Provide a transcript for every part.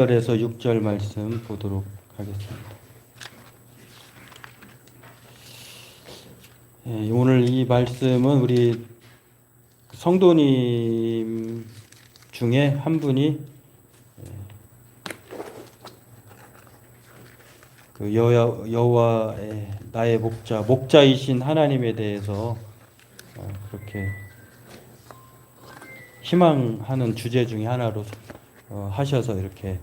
1절에서 6절 말씀 보도록 하겠습니다. 오늘 이 말씀은 우리 성도님 중에 한 분이 그 여호와의 나의 목자이신 하나님에 대해서 그렇게 희망하는 주제 중에 하나로 하셔서 이렇게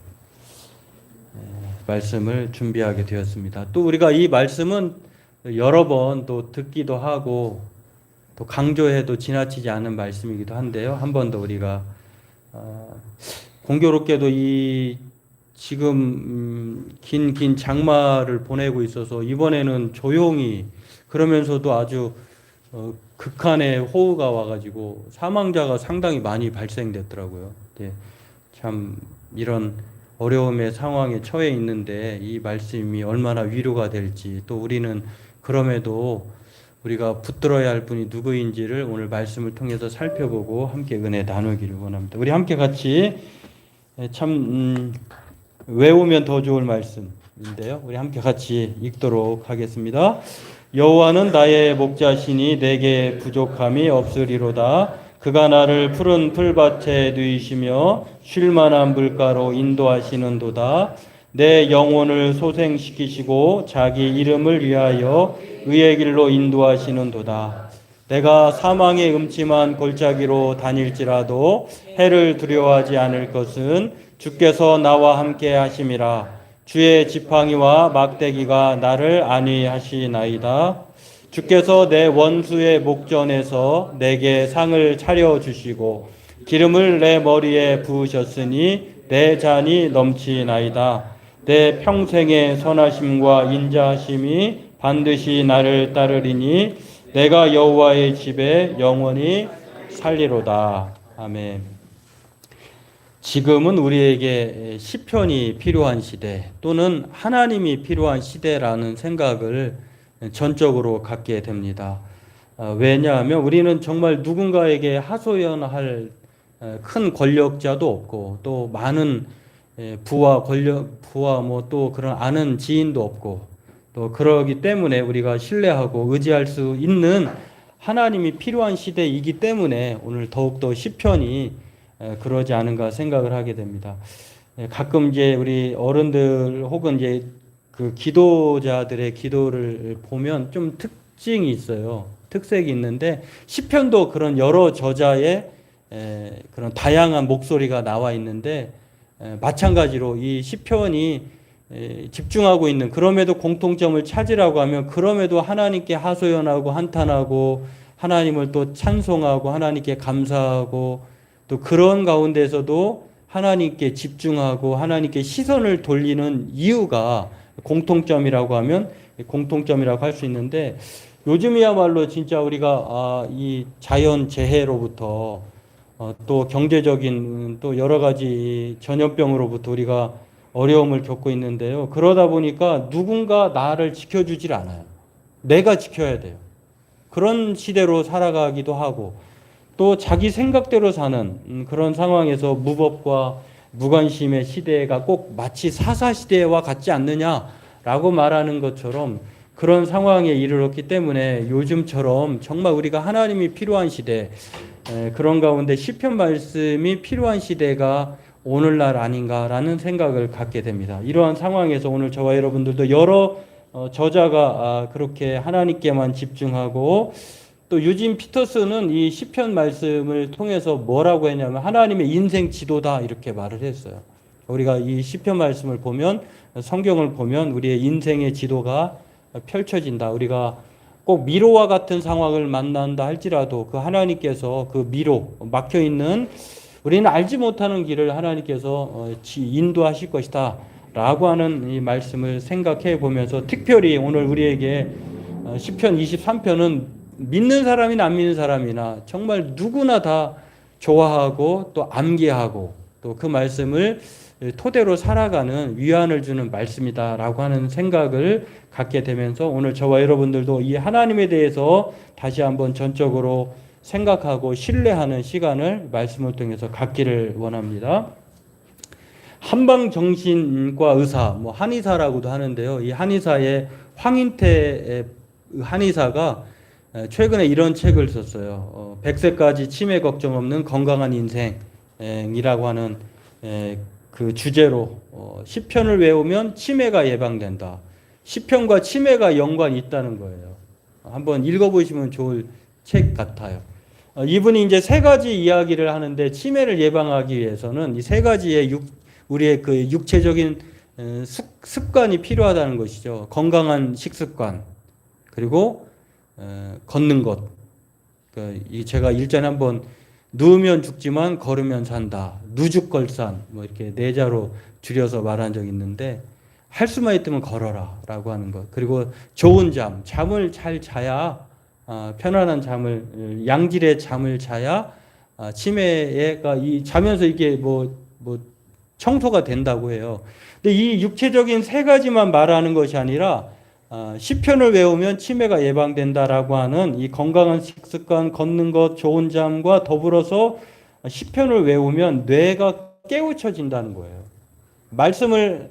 말씀을 준비하게 되었습니다. 또 우리가 이 말씀은 여러 번 또 듣기도 하고 또 강조해도 지나치지 않은 말씀이기도 한데요. 한 번 더 우리가 공교롭게도 이 지금 긴 장마를 보내고 있어서 이번에는 조용히 그러면서도 아주 극한의 호우가 와가지고 사망자가 상당히 많이 발생됐더라고요. 네, 참 이런 어려움의 상황에 처해 있는데 이 말씀이 얼마나 위로가 될지, 또 우리는 그럼에도 우리가 붙들어야 할 분이 누구인지를 오늘 말씀을 통해서 살펴보고 함께 은혜 나누기를 원합니다. 우리 함께 같이 참 외우면 더 좋을 말씀인데요. 우리 함께 같이 읽도록 하겠습니다. 여호와는 나의 목자시니 내게 부족함이 없으리로다. 그가 나를 푸른 풀밭에 누이시며 쉴 만한 물가로 인도하시는도다. 내 영혼을 소생시키시고 자기 이름을 위하여 의의 길로 인도하시는도다. 내가 사망의 음침한 골짜기로 다닐지라도 해를 두려워하지 않을 것은 주께서 나와 함께 하심이라. 주의 지팡이와 막대기가 나를 안위하시나이다. 주께서 내 원수의 목전에서 내게 상을 차려주시고 기름을 내 머리에 부으셨으니 내 잔이 넘치나이다. 내 평생의 선하심과 인자하심이 반드시 나를 따르리니 내가 여호와의 집에 영원히 살리로다. 아멘. 지금은 우리에게 시편이 필요한 시대, 또는 하나님이 필요한 시대라는 생각을 전적으로 갖게 됩니다. 왜냐하면 우리는 정말 누군가에게 하소연할 큰 권력자도 없고, 또 많은 부와 뭐 또 그런 아는 지인도 없고, 또 그러기 때문에 우리가 신뢰하고 의지할 수 있는 하나님이 필요한 시대이기 때문에 오늘 더욱더 시편이 그러지 않은가 생각을 하게 됩니다. 가끔 이제 우리 어른들 혹은 이제 그 기도자들의 기도를 보면 좀 특징이 있어요. 특색이 있는데 시편도 그런 여러 저자의 그런 다양한 목소리가 나와 있는데 마찬가지로 이 시편이 집중하고 있는, 그럼에도 공통점을 찾으라고 하면 그럼에도 하나님께 하소연하고 한탄하고 하나님을 또 찬송하고 하나님께 감사하고, 또 그런 가운데서도 하나님께 집중하고 하나님께 시선을 돌리는 이유가 공통점이라고 하면 공통점이라고 할 수 있는데, 요즘이야말로 진짜 우리가 이 자연 재해로부터 또 경제적인 또 여러 가지 전염병으로부터 우리가 어려움을 겪고 있는데요. 그러다 보니까 누군가 나를 지켜주질 않아요. 내가 지켜야 돼요. 그런 시대로 살아가기도 하고, 또 자기 생각대로 사는 그런 상황에서 무법과 무관심의 시대가 꼭 마치 사사시대와 같지 않느냐라고 말하는 것처럼 그런 상황에 이르렀기 때문에 요즘처럼 정말 우리가 하나님이 필요한 시대, 그런 가운데 시편 말씀이 필요한 시대가 오늘날 아닌가라는 생각을 갖게 됩니다. 이러한 상황에서 오늘 저와 여러분들도 여러 저자가 그렇게 하나님께만 집중하고, 또 유진 피터스는 이 시편 말씀을 통해서 뭐라고 했냐면 하나님의 인생 지도다 이렇게 말을 했어요. 우리가 이 시편 말씀을 보면, 성경을 보면 우리의 인생의 지도가 펼쳐진다. 우리가 꼭 미로와 같은 상황을 만난다 할지라도 그 하나님께서 그 미로, 막혀있는 우리는 알지 못하는 길을 하나님께서 인도하실 것이다 라고 하는 이 말씀을 생각해 보면서, 특별히 오늘 우리에게 시편 23편은 믿는 사람이나 안 믿는 사람이나 정말 누구나 다 좋아하고 또 암기하고 또 그 말씀을 토대로 살아가는 위안을 주는 말씀이다라고 하는 생각을 갖게 되면서, 오늘 저와 여러분들도 이 하나님에 대해서 다시 한번 전적으로 생각하고 신뢰하는 시간을 말씀을 통해서 갖기를 원합니다. 한방정신과 의사, 뭐 한의사라고도 하는데요. 이 한의사의 황인태 한의사가 최근에 이런 책을 썼어요. 100세까지 치매 걱정 없는 건강한 인생이라고 하는 그 주제로 10편을 외우면 치매가 예방된다. 10편과 치매가 연관이 있다는 거예요. 한번 읽어보시면 좋을 책 같아요. 이분이 이제 세 가지 이야기를 하는데, 치매를 예방하기 위해서는 이 세 가지의 우리의 그 육체적인 습관이 필요하다는 것이죠. 건강한 식습관, 그리고 걷는 것. 제가 일전에 한번 누우면 죽지만 걸으면 산다. 누죽걸산, 뭐 이렇게 네자로 줄여서 말한 적이 있는데, 할 수만 있으면 걸어라라고 하는 것. 그리고 좋은 잠을 잘 자야, 편안한 잠을, 양질의 잠을 자야 치매가 자면서 이게 뭐 청소가 된다고 해요. 근데 이 육체적인 세 가지만 말하는 것이 아니라 10편을 외우면 치매가 예방된다라고 하는 이 건강한 식습관, 걷는 것, 좋은 잠과 더불어서 10편을 외우면 뇌가 깨우쳐진다는 거예요. 말씀을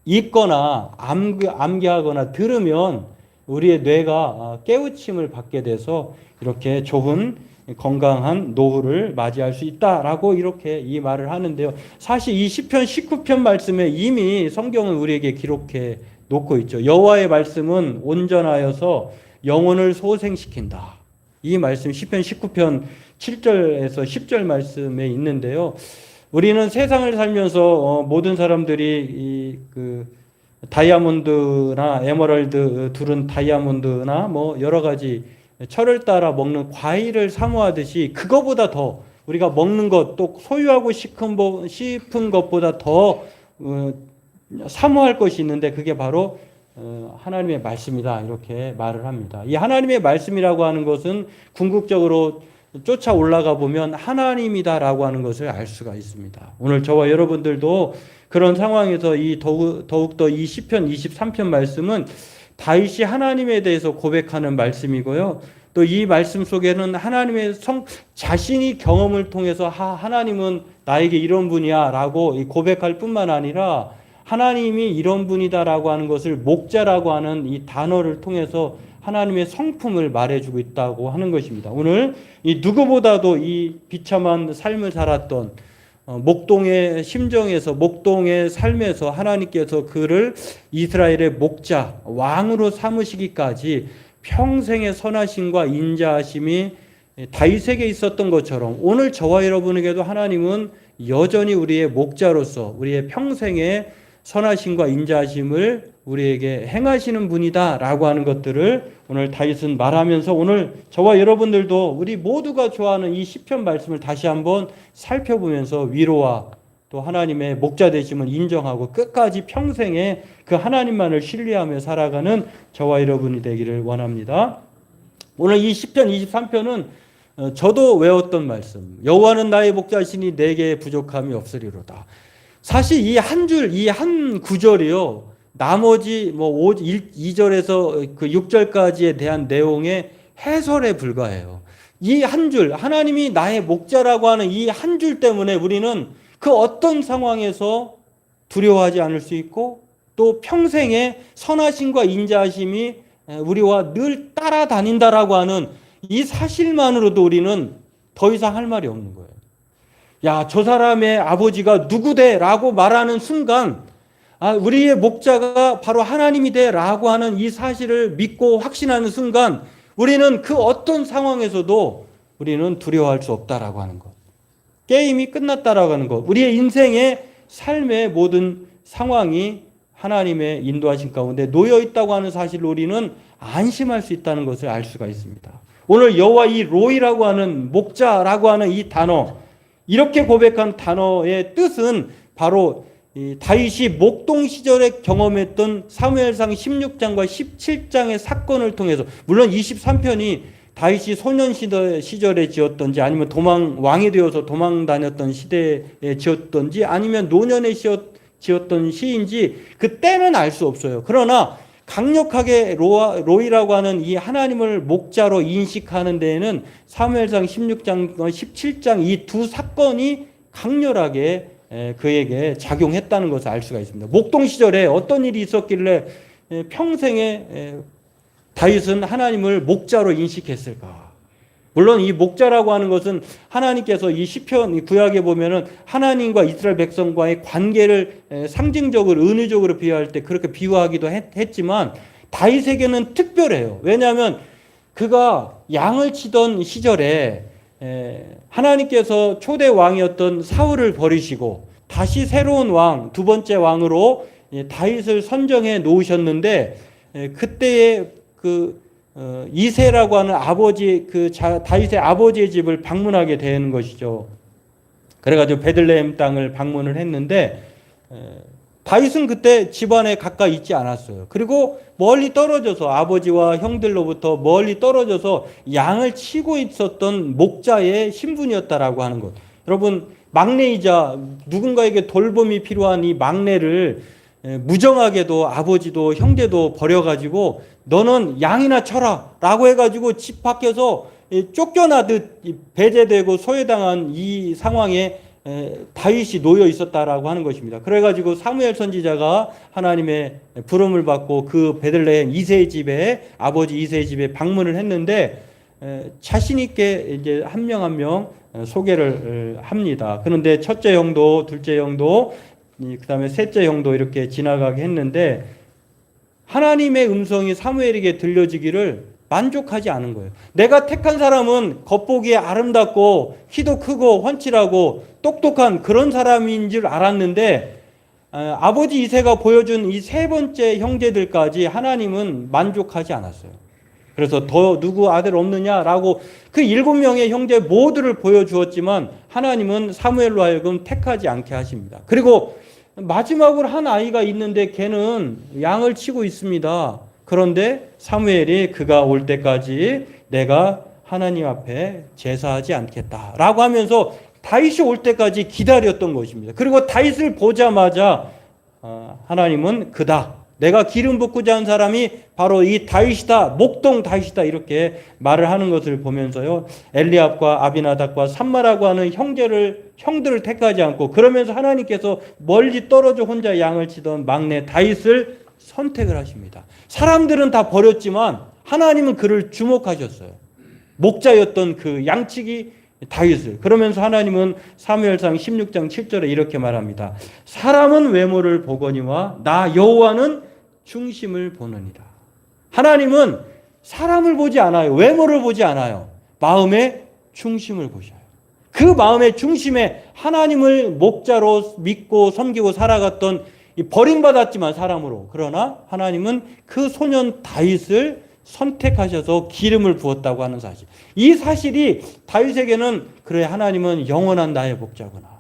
읽거나 암기하거나 들으면 우리의 뇌가 깨우침을 받게 돼서 이렇게 좋은 건강한 노후를 맞이할 수 있다라고 이렇게 이 말을 하는데요. 사실 이 10편, 19편 말씀에 이미 성경은 우리에게 기록해 놓고 있죠. 여호와의 말씀은 온전하여서 영혼을 소생시킨다. 이 말씀 10편, 19편 7절에서 10절 말씀에 있는데요. 우리는 세상을 살면서 모든 사람들이 그 다이아몬드나 에메랄드 두른 다이아몬드나 뭐 여러 가지 철을 따라 먹는 과일을 사모하듯이, 그거보다 더 우리가 먹는 것, 또 소유하고 싶은 것보다 더 사모할 것이 있는데, 그게 바로 하나님의 말씀이다, 이렇게 말을 합니다. 이 하나님의 말씀이라고 하는 것은 궁극적으로 쫓아 올라가 보면 하나님이다라고 하는 것을 알 수가 있습니다. 오늘 저와 여러분들도 그런 상황에서 더욱더 이 시편 23편 말씀은 다윗이 하나님에 대해서 고백하는 말씀이고요. 또 이 말씀 속에는 하나님의 자신이 경험을 통해서 하나님은 나에게 이런 분이야 라고 고백할 뿐만 아니라, 하나님이 이런 분이다라고 하는 것을 목자라고 하는 이 단어를 통해서 하나님의 성품을 말해주고 있다고 하는 것입니다. 오늘 이 누구보다도 이 비참한 삶을 살았던 목동의 심정에서, 목동의 삶에서 하나님께서 그를 이스라엘의 목자, 왕으로 삼으시기까지 평생의 선하심과 인자하심이 다윗에게 있었던 것처럼, 오늘 저와 여러분에게도 하나님은 여전히 우리의 목자로서 우리의 평생의 선하심과 인자하심을 우리에게 행하시는 분이다라고 하는 것들을 오늘 다윗은 말하면서, 오늘 저와 여러분들도 우리 모두가 좋아하는 이 시편 말씀을 다시 한번 살펴보면서 위로와 또 하나님의 목자 되심을 인정하고 끝까지 평생에 그 하나님만을 신뢰하며 살아가는 저와 여러분이 되기를 원합니다. 오늘 이 시편 23편은 저도 외웠던 말씀, 여호와는 나의 목자시니 내게 부족함이 없으리로다. 사실 이 한 줄, 이 한 구절이요, 나머지 2절에서 그 6절까지에 대한 내용의 해설에 불과해요. 이 한 줄, 하나님이 나의 목자라고 하는 이 한 줄 때문에 우리는 그 어떤 상황에서 두려워하지 않을 수 있고, 또 평생의 선하심과 인자하심이 우리와 늘 따라다닌다라고 하는 이 사실만으로도 우리는 더 이상 할 말이 없는 거예요. 야, 저 사람의 아버지가 누구대? 라고 말하는 순간, 우리의 목자가 바로 하나님이대 라고 하는 이 사실을 믿고 확신하는 순간, 우리는 그 어떤 상황에서도 우리는 두려워할 수 없다라고 하는 것. 게임이 끝났다라고 하는 것. 우리의 인생의 삶의 모든 상황이 하나님의 인도하신 가운데 놓여 있다고 하는 사실로 우리는 안심할 수 있다는 것을 알 수가 있습니다. 오늘 여호와 이 로이라고 하는 목자라고 하는 이 단어, 이렇게 고백한 단어의 뜻은 바로 이 다윗이 목동 시절에 경험했던 사무엘상 16장과 17장의 사건을 통해서, 물론 23편이 다윗이 소년 시절에 지었던지, 아니면 왕이 되어서 도망 다녔던 시대에 지었던지, 아니면 노년에 지었던 시인지 그때는 알 수 없어요. 그러나 강력하게 로이라고 하는 이 하나님을 목자로 인식하는 데에는 사무엘상 16장과 17장 이 두 사건이 강렬하게 그에게 작용했다는 것을 알 수가 있습니다. 목동 시절에 어떤 일이 있었길래 평생에 다윗은 하나님을 목자로 인식했을까? 물론 이 목자라고 하는 것은 하나님께서 이 시편 구약에 보면은 하나님과 이스라엘 백성과의 관계를 상징적으로 은유적으로 비유할 때 그렇게 비유하기도 했지만 다윗에게는 특별해요. 왜냐하면 그가 양을 치던 시절에 하나님께서 초대 왕이었던 사울을 버리시고 다시 새로운 왕, 두 번째 왕으로 다윗을 선정해 놓으셨는데 그때의 이새라고 하는 아버지 다윗의 아버지의 집을 방문하게 되는 것이죠. 그래가지고 베들레헴 땅을 방문을 했는데 다윗은 그때 집안에 가까이 있지 않았어요. 그리고 멀리 떨어져서 아버지와 형들로부터 멀리 떨어져서 양을 치고 있었던 목자의 신분이었다라고 하는 것. 여러분 막내이자 누군가에게 돌봄이 필요한 이 막내를 무정하게도 아버지도 형제도 버려가지고 너는 양이나 쳐라 라고 해가지고 집 밖에서 쫓겨나듯 배제되고 소외당한 이 상황에 다윗이 놓여 있었다라고 하는 것입니다. 그래가지고 사무엘 선지자가 하나님의 부름을 받고 그 베들레헴 이새의 집에 아버지 이새의 집에 방문을 했는데 자신 있게 이제 한 명 한 명 소개를 합니다. 그런데 첫째 형도 둘째 형도 그다음에 셋째 형도 이렇게 지나가게 했는데 하나님의 음성이 사무엘에게 들려지기를 만족하지 않은 거예요. 내가 택한 사람은 겉보기에 아름답고 키도 크고 훤칠하고 똑똑한 그런 사람인 줄 알았는데 아버지 이새가 보여준 이 세 번째 형제들까지 하나님은 만족하지 않았어요. 그래서 더 누구 아들 없느냐라고 그 7명의 형제 모두를 보여주었지만 하나님은 사무엘로 하여금 택하지 않게 하십니다. 그리고 마지막으로 한 아이가 있는데 걔는 양을 치고 있습니다. 그런데 사무엘이 그가 올 때까지 내가 하나님 앞에 제사하지 않겠다라고 하면서 다윗이 올 때까지 기다렸던 것입니다. 그리고 다윗을 보자마자 하나님은 그다. 내가 기름 붓고자 한 사람이 바로 이 다윗이다. 목동 다윗이다. 이렇게 말을 하는 것을 보면서요. 엘리압과 아비나답과 삼마라고 하는 형들을 택하지 않고 그러면서 하나님께서 멀리 떨어져 혼자 양을 치던 막내 다윗을 선택을 하십니다. 사람들은 다 버렸지만 하나님은 그를 주목하셨어요. 목자였던 그 양치기 다윗을. 그러면서 하나님은 사무엘상 16장 7절에 이렇게 말합니다. 사람은 외모를 보거니와 나 여호와는 중심을 보느니라. 하나님은 사람을 보지 않아요. 외모를 보지 않아요. 마음의 중심을 보셔요. 그 마음의 중심에 하나님을 목자로 믿고 섬기고 살아갔던 버림받았지만 사람으로 그러나 하나님은 그 소년 다윗을 선택하셔서 기름을 부었다고 하는 사실. 이 사실이 다윗에게는 그래 하나님은 영원한 나의 목자구나.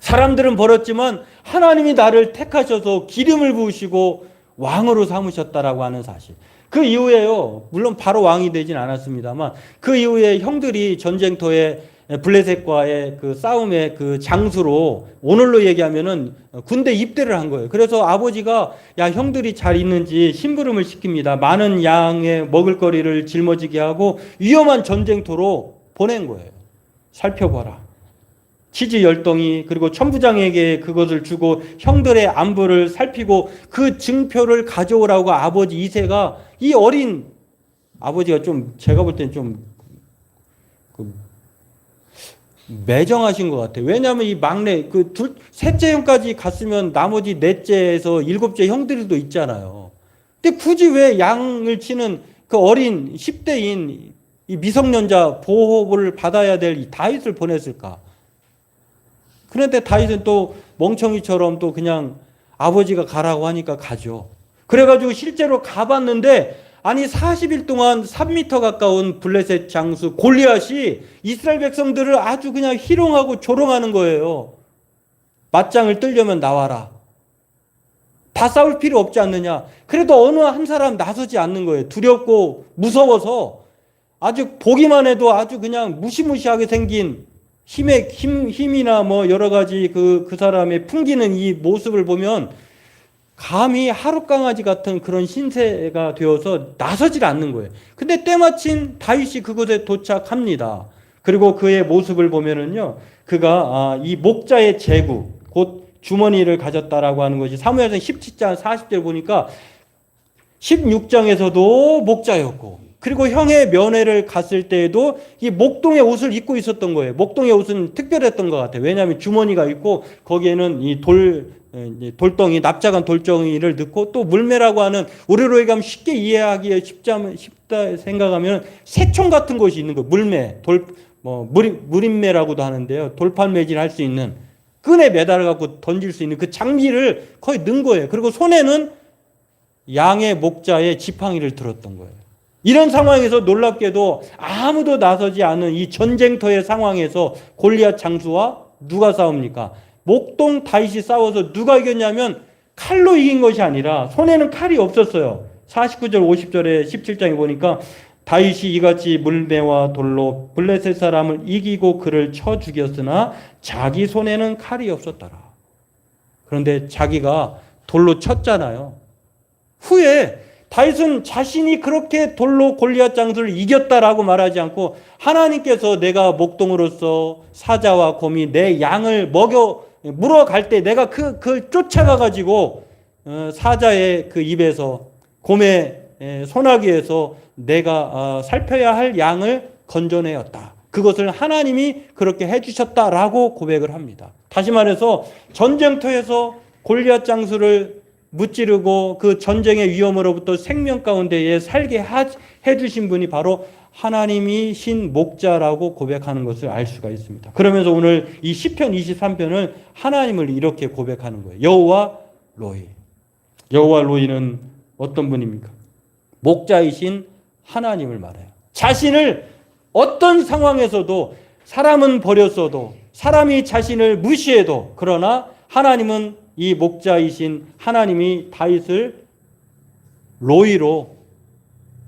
사람들은 버렸지만 하나님이 나를 택하셔서 기름을 부으시고 왕으로 삼으셨다라고 하는 사실. 그 이후에요. 물론 바로 왕이 되진 않았습니다만 그 이후에 형들이 전쟁터에 블레셋과의 그 싸움의 그 장수로 오늘로 얘기하면은 군대 입대를 한 거예요. 그래서 아버지가 야 형들이 잘 있는지 심부름을 시킵니다. 많은 양의 먹을거리를 짊어지게 하고 위험한 전쟁터로 보낸 거예요. 살펴봐라. 치즈 10덩이 그리고 천부장에게 그것을 주고 형들의 안부를 살피고 그 증표를 가져오라고 아버지 이새가 이 어린 아버지가 좀 제가 볼 때는 좀 매정하신 것 같아요. 왜냐하면 이 막내 셋째 형까지 갔으면 나머지 넷째에서 일곱째 형들도 있잖아요. 근데 굳이 왜 양을 치는 그 어린 10대인 이 미성년자 보호를 받아야 될 이 다윗을 보냈을까? 그런데 다윗은 또 멍청이처럼 또 그냥 아버지가 가라고 하니까 가죠. 그래가지고 실제로 가봤는데 아니 40일 동안 3m 가까운 블레셋 장수 골리앗이 이스라엘 백성들을 아주 그냥 희롱하고 조롱하는 거예요. 맞짱을 뜨려면 나와라. 다 싸울 필요 없지 않느냐. 그래도 어느 한 사람 나서지 않는 거예요. 두렵고 무서워서 아주 보기만 해도 아주 그냥 무시무시하게 생긴 힘이나 뭐 여러 가지 그 사람의 풍기는 이 모습을 보면 감히 하룻강아지 같은 그런 신세가 되어서 나서질 않는 거예요. 근데 때마침 다윗이 그곳에 도착합니다. 그리고 그의 모습을 보면은요, 그가 이 목자의 제구, 곧 주머니를 가졌다라고 하는 것이 사무엘상 17장 40절 보니까 16장에서도 목자였고, 그리고 형의 면회를 갔을 때에도 이 목동의 옷을 입고 있었던 거예요. 목동의 옷은 특별했던 것 같아요. 왜냐하면 주머니가 있고 거기에는 이 돌덩이, 납작한 돌덩이를 넣고, 또 물매라고 하는, 우리로 얘기하면 쉽게 이해하기에 쉽다 생각하면 새총 같은 것이 있는 거예요. 물매, 물인매라고도 하는데요. 돌판 매질할 수 있는, 끈에 매달아 갖고 던질 수 있는 그 장비를 거의 넣은 거예요. 그리고 손에는 양의 목자의 지팡이를 들었던 거예요. 이런 상황에서 놀랍게도 아무도 나서지 않은 이 전쟁터의 상황에서 골리앗 장수와 누가 싸웁니까? 목동 다윗이 싸워서 누가 이겼냐면 칼로 이긴 것이 아니라, 손에는 칼이 없었어요. 49절 50절에 17장에 보니까 다윗이 이같이 물매와 돌로 블레셋 사람을 이기고 그를 쳐 죽였으나 자기 손에는 칼이 없었더라. 그런데 자기가 돌로 쳤잖아요. 후에 다윗은 자신이 그렇게 돌로 골리앗 장수를 이겼다라고 말하지 않고, 하나님께서 내가 목동으로서 사자와 곰이 내 양을 물어갈 때 내가 그걸 쫓아가 가지고 사자의 그 입에서, 곰의 소나기에서 내가 살펴야 할 양을 건져내었다. 그것을 하나님이 그렇게 해주셨다라고 고백을 합니다. 다시 말해서 전쟁터에서 골리앗 장수를 무찌르고 그 전쟁의 위험으로부터 생명 가운데에 살게 해주신 분이 바로 하나님이신 목자라고 고백하는 것을 알 수가 있습니다. 그러면서 오늘 이 시편 23편을 하나님을 이렇게 고백하는 거예요. 여호와 로이. 여호와 로이는 어떤 분입니까? 목자이신 하나님을 말해요. 자신을 어떤 상황에서도, 사람은 버렸어도, 사람이 자신을 무시해도, 그러나 하나님은, 이 목자이신 하나님이 다윗을 로이로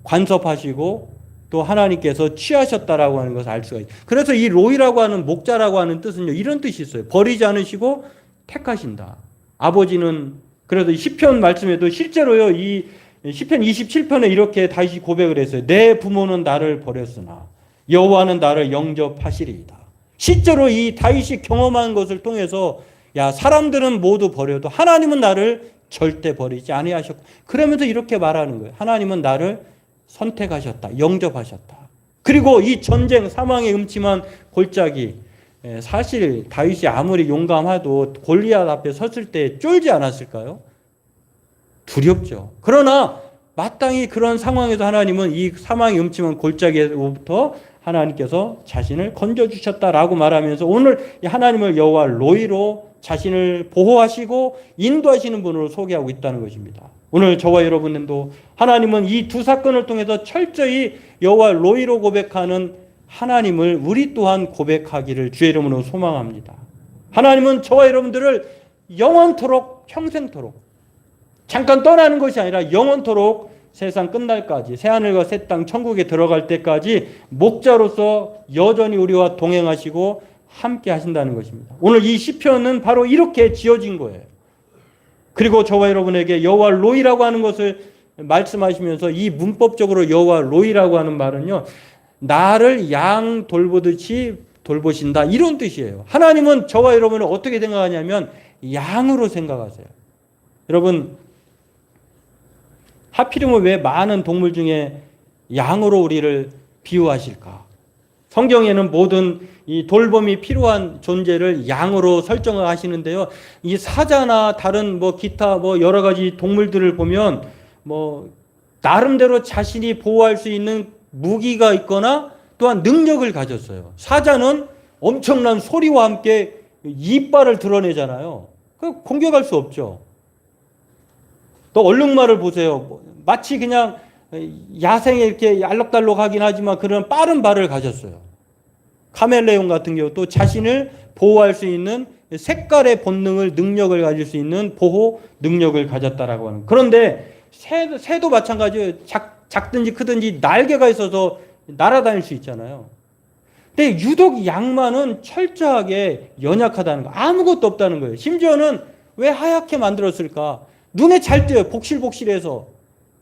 관섭하시고 또 하나님께서 취하셨다라고 하는 것을 알 수가 있어요. 그래서 이 로이라고 하는, 목자라고 하는 뜻은요, 이런 뜻이 있어요. 버리지 않으시고 택하신다. 아버지는, 그래서 시편 말씀에도 실제로요, 이 시편 27편에 이렇게 다윗이 고백을 했어요. 내 부모는 나를 버렸으나 여호와는 나를 영접하시리이다. 실제로 이 다윗이 경험한 것을 통해서, 야, 사람들은 모두 버려도 하나님은 나를 절대 버리지 아니하셨고, 그러면서 이렇게 말하는 거예요. 하나님은 나를 선택하셨다. 영접하셨다. 그리고 이 전쟁, 사망의 음침한 골짜기, 사실 다윗이 아무리 용감해도 골리앗 앞에 섰을 때 쫄지 않았을까요? 두렵죠. 그러나 마땅히 그런 상황에서 하나님은 이 사망의 음침한 골짜기로부터 하나님께서 자신을 건져주셨다라고 말하면서 오늘 하나님을 여호와 로이로 자신을 보호하시고 인도하시는 분으로 소개하고 있다는 것입니다. 오늘 저와 여러분도 하나님은 이 두 사건을 통해서 철저히 여호와 로이로 고백하는 하나님을 우리 또한 고백하기를 주의 이름으로 소망합니다. 하나님은 저와 여러분들을 영원토록, 평생토록, 잠깐 떠나는 것이 아니라 영원토록 세상 끝날까지, 새하늘과 새 땅 천국에 들어갈 때까지 목자로서 여전히 우리와 동행하시고 함께 하신다는 것입니다. 오늘 이 시편은 바로 이렇게 지어진 거예요. 그리고 저와 여러분에게 여호와 로이라고 하는 것을 말씀하시면서, 이 문법적으로 여호와 로이라고 하는 말은요, 나를 양 돌보듯이 돌보신다, 이런 뜻이에요. 하나님은 저와 여러분을 어떻게 생각하냐면 양으로 생각하세요. 여러분, 하필이면 왜 많은 동물 중에 양으로 우리를 비유하실까? 성경에는 모든 이 돌봄이 필요한 존재를 양으로 설정을 하시는데요. 이 사자나 다른 기타 여러 가지 동물들을 보면 나름대로 자신이 보호할 수 있는 무기가 있거나 또한 능력을 가졌어요. 사자는 엄청난 소리와 함께 이빨을 드러내잖아요. 공격할 수 없죠. 또 얼룩말을 보세요. 마치 그냥 야생에 이렇게 알록달록하긴 하지만 그런 빠른 발을 가졌어요. 카멜레온 같은 경우 또 자신을 보호할 수 있는 색깔의 본능을, 능력을 가질 수 있는 보호 능력을 가졌다라고 하는. 그런데 새도 마찬가지예요. 작든지 크든지 날개가 있어서 날아다닐 수 있잖아요. 근데 유독 양만은 철저하게 연약하다는 거, 아무것도 없다는 거예요. 심지어는 왜 하얗게 만들었을까? 눈에 잘 띄어요. 복실복실해서.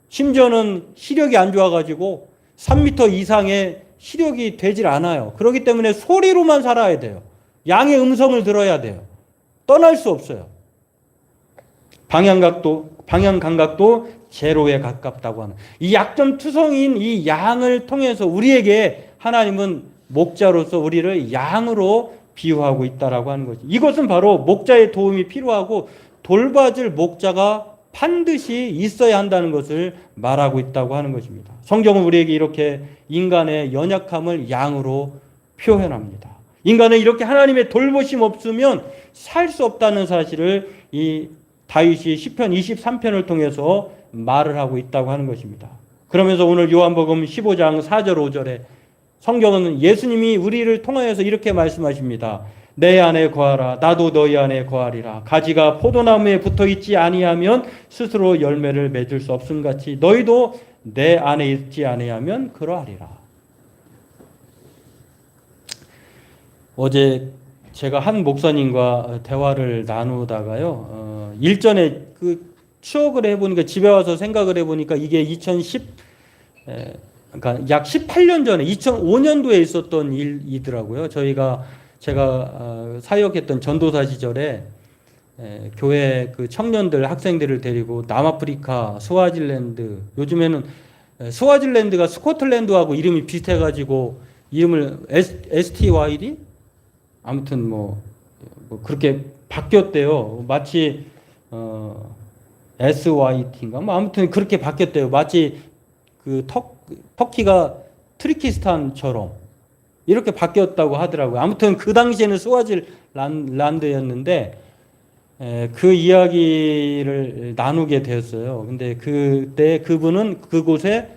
심지어는 시력이 안 좋아가지고 3m 이상의 시력이 되질 않아요. 그렇기 때문에 소리로만 살아야 돼요. 양의 음성을 들어야 돼요. 떠날 수 없어요. 방향 감각도 제로에 가깝다고 하는 이 약점투성인 이 양을 통해서 우리에게 하나님은 목자로서 우리를 양으로 비유하고 있다라고 하는 거죠. 이것은 바로 목자의 도움이 필요하고 돌봐줄 목자가 반드시 있어야 한다는 것을 말하고 있다고 하는 것입니다. 성경은 우리에게 이렇게 인간의 연약함을 양으로 표현합니다. 인간은 이렇게 하나님의 돌보심 없으면 살 수 없다는 사실을 이 다윗이 시편 23편을 통해서 말을 하고 있다고 하는 것입니다. 그러면서 오늘 요한복음 15장 4절 5절에 성경은 예수님이 우리를 통하여서 이렇게 말씀하십니다. 내 안에 거하라 나도 너희 안에 거하리라. 가지가 포도나무에 붙어있지 아니하면 스스로 열매를 맺을 수 없음같이 너희도 내 안에 있지 아니하면 그러하리라. 어제 제가 한 목사님과 대화를 나누다가요. 일전에 그 추억을 해보니까 집에 와서 생각을 해보니까 이게 2010 그러니까 약 18년 전에 2005년도에 있었던 일이더라고요. 제가 사역했던 전도사 시절에 교회 그 청년들 학생들을 데리고 남아프리카 스와질랜드, 요즘에는 스와질랜드가 스코틀랜드하고 이름이 비슷해가지고 이름을 STYD 아무튼 뭐 그렇게 바뀌었대요. 마치 SYT인가 뭐 아무튼 그렇게 바뀌었대요. 마치 그 터키가 트리키스탄처럼 이렇게 바뀌었다고 하더라고요. 아무튼 그 당시에는 스와질랜드였는데 그 이야기를 나누게 되었어요. 근데 그때 그분은 그곳에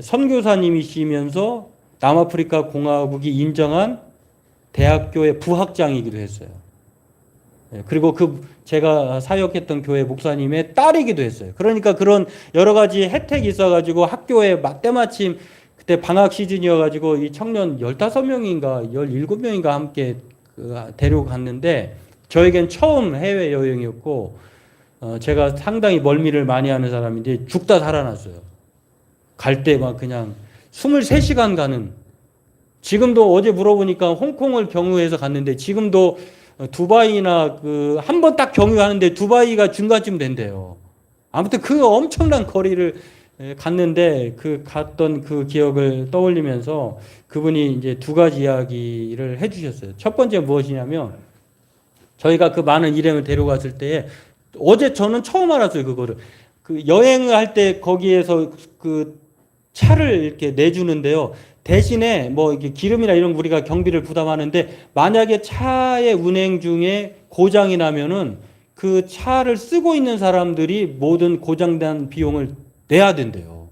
선교사님이시면서 남아프리카 공화국이 인정한 대학교의 부학장이기도 했어요. 그리고 제가 사역했던 교회 목사님의 딸이기도 했어요. 그러니까 그런 여러 가지 혜택이 있어가지고 학교에 때마침 그때 방학 시즌이어가지고 이 청년 15명인가 17명인가 함께 데리고 갔는데 저에겐 처음 해외여행이었고 제가 상당히 멀미를 많이 하는 사람인데 죽다 살아났어요. 갈 때 막 그냥 23시간 가는, 지금도 어제 물어보니까 홍콩을 경유해서 갔는데 지금도 두바이나 한 번 딱 경유하는데 두바이가 중간쯤 된대요. 아무튼 그 엄청난 거리를 갔는데 갔던 그 기억을 떠올리면서 그분이 이제 두 가지 이야기를 해주셨어요. 첫 번째 무엇이냐면 저희가 그 많은 일행을 데려갔을 때에 어제 저는 처음 알았어요. 그거를 여행을 할 때 거기에서 차를 이렇게 내주는데요. 대신에 뭐 이렇게 기름이나 이런 우리가 경비를 부담하는데 만약에 차의 운행 중에 고장이 나면은 그 차를 쓰고 있는 사람들이 모든 고장난 비용을 내야 된대요.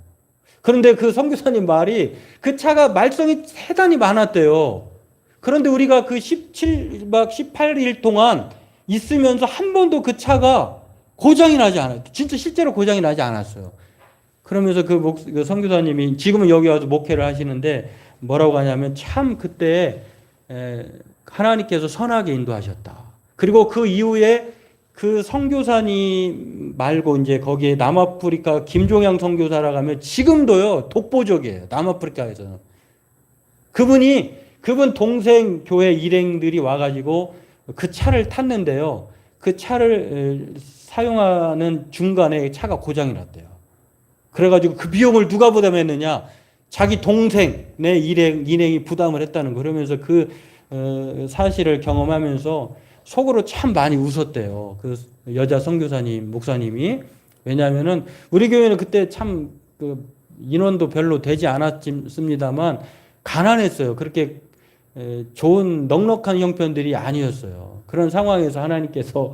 그런데 그 선교사님 말이 그 차가 말썽이 대단히 많았대요. 그런데 우리가 그 17박 18일 동안 있으면서 한 번도 그 차가 고장이 나지 않았어요. 진짜 실제로 고장이 나지 않았어요. 그러면서 그 선교사님이 지금은 여기 와서 목회를 하시는데 뭐라고 하냐면 참 그때 하나님께서 선하게 인도하셨다. 그리고 그 이후에 그 선교사님 말고 이제 거기에 남아프리카 김종양 선교사라고 하면 지금도요 독보적이에요. 남아프리카에서는. 그분 동생 교회 일행들이 와가지고 그 차를 탔는데요. 그 차를 사용하는 중간에 차가 고장이 났대요. 그래가지고 그 비용을 누가 부담했느냐? 자기 동생의 일행이 부담을 했다는 거. 그러면서 그 사실을 경험하면서 속으로 참 많이 웃었대요. 그 여자 선교사님, 목사님이. 왜냐하면은 우리 교회는 그때 참 인원도 별로 되지 않았습니다만 가난했어요. 그렇게 좋은 넉넉한 형편들이 아니었어요. 그런 상황에서 하나님께서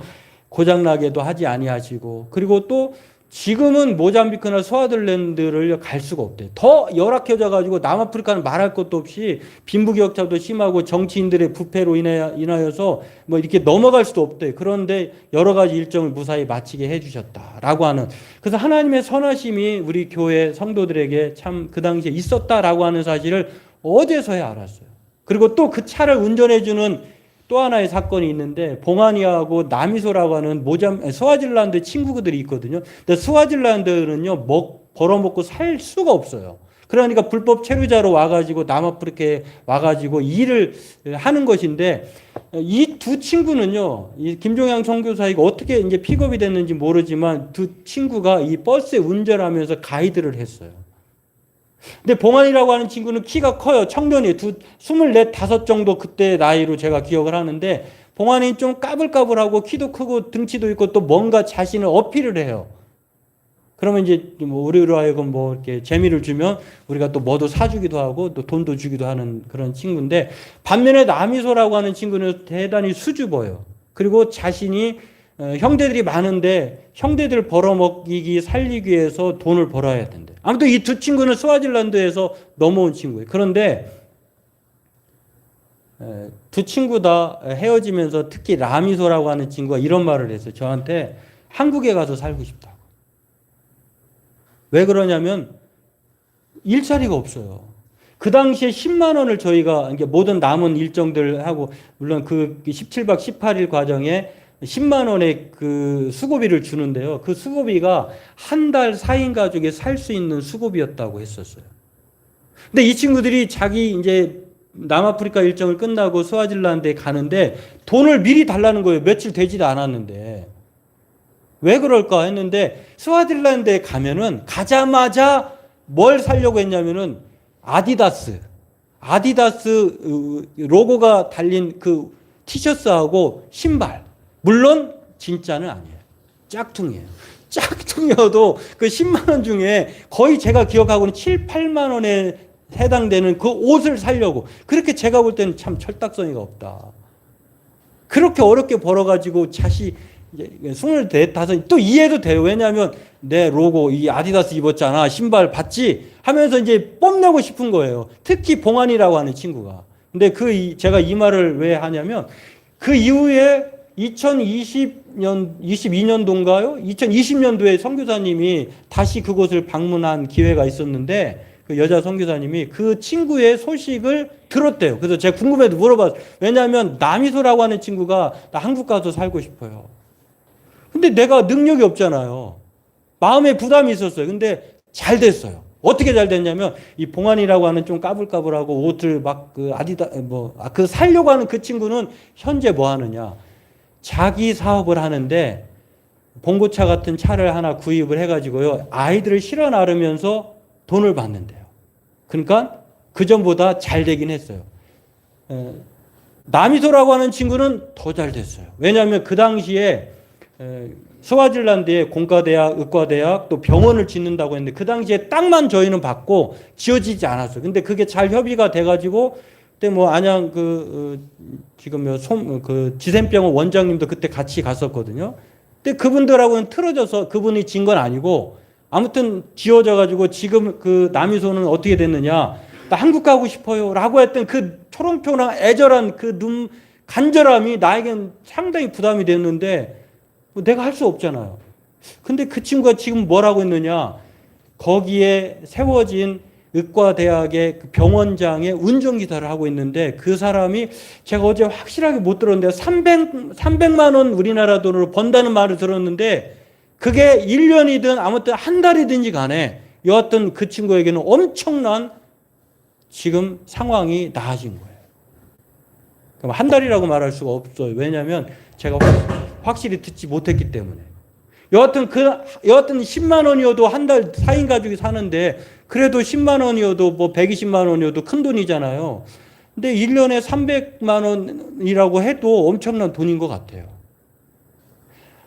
고장나게도 하지 아니하시고, 그리고 또 지금은 모잠비크나 스와질랜드를 갈 수가 없대요. 더 열악해져 가지고 남아프리카는 말할 것도 없이 빈부격차도 심하고 정치인들의 부패로 인하여서 뭐 이렇게 넘어갈 수도 없대요. 그런데 여러 가지 일정을 무사히 마치게 해주셨다라고 하는, 그래서 하나님의 선하심이 우리 교회 성도들에게 참 그 당시에 있었다라고 하는 사실을 어제서야 알았어요. 그리고 또 그 차를 운전해주는 또 하나의 사건이 있는데, 봉하니아하고 나미소라고 하는 스와질랜드 친구들이 있거든요. 근데 스와질랜드는요 벌어먹고 살 수가 없어요. 그러니까 불법 체류자로 와가지고 남아프리카에 와가지고 일을 하는 것인데 이 두 친구는요, 이 김종양 선교사가 어떻게 이제 픽업이 됐는지 모르지만 두 친구가 이 버스에 운전하면서 가이드를 했어요. 근데 봉환이라고 하는 친구는 키가 커요. 청년이에요. 24, 5 정도 그때 나이로 제가 기억을 하는데 봉환이는 좀 까불까불하고 키도 크고 등치도 있고 또 뭔가 자신을 어필을 해요. 그러면 이제 뭐 우리로 하여금 뭐 이렇게 재미를 주면 우리가 또 뭐도 사주기도 하고 또 돈도 주기도 하는 그런 친구인데 반면에 남이소라고 하는 친구는 대단히 수줍어요. 그리고 자신이 형제들이 많은데 형제들 벌어먹이기 살리기 위해서 돈을 벌어야 된대. 아무튼 이 두 친구는 스와질란드에서 넘어온 친구예요. 그런데 두 친구 다 헤어지면서 특히 라미소라고 하는 친구가 이런 말을 했어요. 저한테 한국에 가서 살고 싶다고. 왜 그러냐면 일자리가 없어요. 그 당시에 10만 원을 저희가 모든 남은 일정들 하고 물론 그 17박 18일 과정에 10만 원의 그 수고비를 주는데요. 그 수고비가 한 달 4인 가족이 살 수 있는 수고비였다고 했었어요. 근데 이 친구들이 자기 이제 남아프리카 일정을 끝나고 스와질란드에 가는데 돈을 미리 달라는 거예요. 며칠 되지도 않았는데. 왜 그럴까 했는데 스와질란드에 가면은 가자마자 뭘 사려고 했냐면은 아디다스 로고가 달린 그 티셔츠하고 신발. 물론 진짜는 아니에요. 짝퉁이에요. 짝퉁이어도 그 10만 원 중에 거의 제가 기억하고는 7, 8만 원에 해당되는 그 옷을 사려고. 그렇게 제가 볼 때는 참 철딱서니가 없다. 그렇게 어렵게 벌어가지고 자시 24, 5, 또 이해도 돼요. 왜냐하면 내 로고 이 아디다스 입었잖아. 신발 봤지? 하면서 이제 뽐내고 싶은 거예요. 특히 봉환이라고 하는 친구가. 근데 제가 이 말을 왜 하냐면 그 이후에 22년도인가요? 2020년도에 선교사님이 다시 그곳을 방문한 기회가 있었는데 그 여자 선교사님이 그 친구의 소식을 들었대요. 그래서 제가 궁금해도 물어봤어요. 왜냐하면 남이소라고 하는 친구가 나 한국 가서 살고 싶어요. 근데 내가 능력이 없잖아요. 마음에 부담이 있었어요. 근데 잘 됐어요. 어떻게 잘 됐냐면 이 봉환이라고 하는 좀 까불까불하고 옷을 막 그 살려고 하는 그 친구는 현재 뭐 하느냐? 자기 사업을 하는데 봉고차 같은 차를 하나 구입을 해가지고요. 아이들을 실어 나르면서 돈을 받는데요. 그러니까 그전보다 잘 되긴 했어요. 남이소라고 하는 친구는 더 잘 됐어요. 왜냐하면 그 당시에 스와질란드에 공과대학, 의과대학 또 병원을 짓는다고 했는데 그 당시에 땅만 저희는 받고 지어지지 않았어요. 근데 그게 잘 협의가 돼가지고 그때 뭐 안양 지금 지센병원 원장님도 그때 같이 갔었거든요. 근데 그분들하고는 틀어져서 그분이 진 건 아니고 아무튼 지어져가지고 지금 그 남이소는 어떻게 됐느냐. 나 한국 가고 싶어요. 라고 했던 그 초롱초롱 애절한 그 간절함이 나에겐 상당히 부담이 됐는데 내가 할 수 없잖아요. 근데 그 친구가 지금 뭐라고 했느냐. 거기에 세워진 의과대학의 병원장의 운전기사를 하고 있는데 그 사람이 제가 어제 확실하게 못 들었는데 300만 원 우리나라 돈으로 번다는 말을 들었는데 그게 1년이든 아무튼 한 달이든지 간에 여하튼 그 친구에게는 엄청난 지금 상황이 나아진 거예요. 그럼 한 달이라고 말할 수가 없어요. 왜냐하면 제가 확실히 듣지 못했기 때문에. 여하튼 10만 원이어도 한 달 4인 가족이 사는데 그래도 10만 원이어도 뭐 120만 원이어도 큰 돈이잖아요. 근데 1년에 300만 원이라고 해도 엄청난 돈인 것 같아요.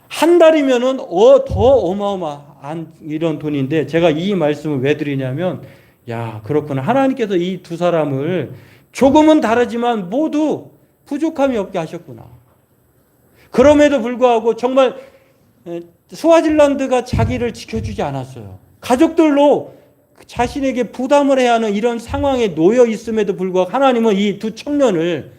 한 달이면은 더 어마어마한 이런 돈인데 제가 이 말씀을 왜 드리냐면 야, 그렇구나. 하나님께서 이 두 사람을 조금은 다르지만 모두 부족함이 없게 하셨구나. 그럼에도 불구하고 정말 스와질란드가 자기를 지켜주지 않았어요. 가족들로 자신에게 부담을 해야 하는 이런 상황에 놓여 있음에도 불구하고 하나님은 이 두 청년을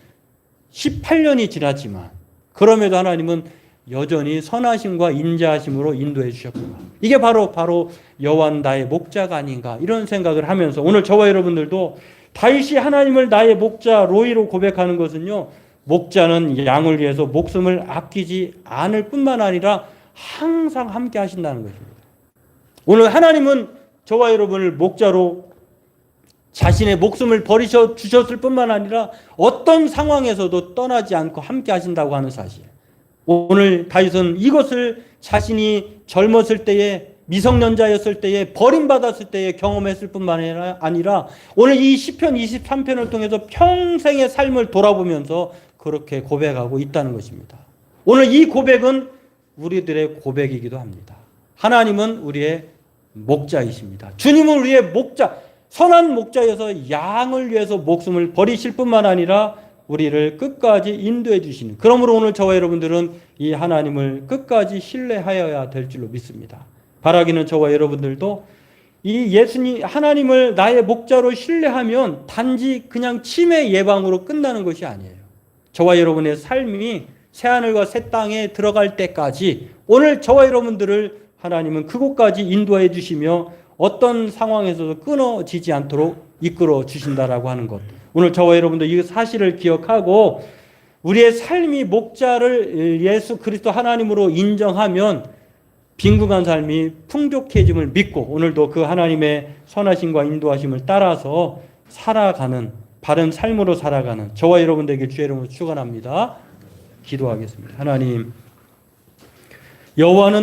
18년이 지났지만 그럼에도 하나님은 여전히 선하심과 인자하심으로 인도해 주셨구나. 이게 바로 여호와는 나의 목자가 아닌가 이런 생각을 하면서 오늘 저와 여러분들도 다윗이 하나님을 나의 목자 로이로 고백하는 것은요. 목자는 양을 위해서 목숨을 아끼지 않을 뿐만 아니라 항상 함께 하신다는 것입니다. 오늘 하나님은 저와 여러분을 목자로 자신의 목숨을 버리셔 주셨을 뿐만 아니라 어떤 상황에서도 떠나지 않고 함께 하신다고 하는 사실. 오늘 다윗은 이것을 자신이 젊었을 때에, 미성년자였을 때에, 버림받았을 때에 경험했을 뿐만 아니라 오늘 이 시편 23편을 통해서 평생의 삶을 돌아보면서 그렇게 고백하고 있다는 것입니다. 오늘 이 고백은 우리들의 고백이기도 합니다. 하나님은 우리의 목자이십니다. 주님은 우리의 목자, 선한 목자여서 양을 위해서 목숨을 버리실 뿐만 아니라 우리를 끝까지 인도해 주시는, 그러므로 오늘 저와 여러분들은 이 하나님을 끝까지 신뢰하여야 될 줄로 믿습니다. 바라기는 저와 여러분들도 이 예수님, 하나님을 나의 목자로 신뢰하면 단지 그냥 치매 예방으로 끝나는 것이 아니에요. 저와 여러분의 삶이 새하늘과 새 땅에 들어갈 때까지 오늘 저와 여러분들을 하나님은 그곳까지 인도해 주시며 어떤 상황에서도 끊어지지 않도록 이끌어 주신다라고 하는 것. 오늘 저와 여러분들 이 사실을 기억하고 우리의 삶이 목자를 예수 그리스도 하나님으로 인정하면 빈궁한 삶이 풍족해짐을 믿고 오늘도 그 하나님의 선하심과 인도하심을 따라서 살아가는, 바른 삶으로 살아가는 저와 여러분들에게 주의 이름으로 축원합니다. 기도하겠습니다. 하나님, 여호와는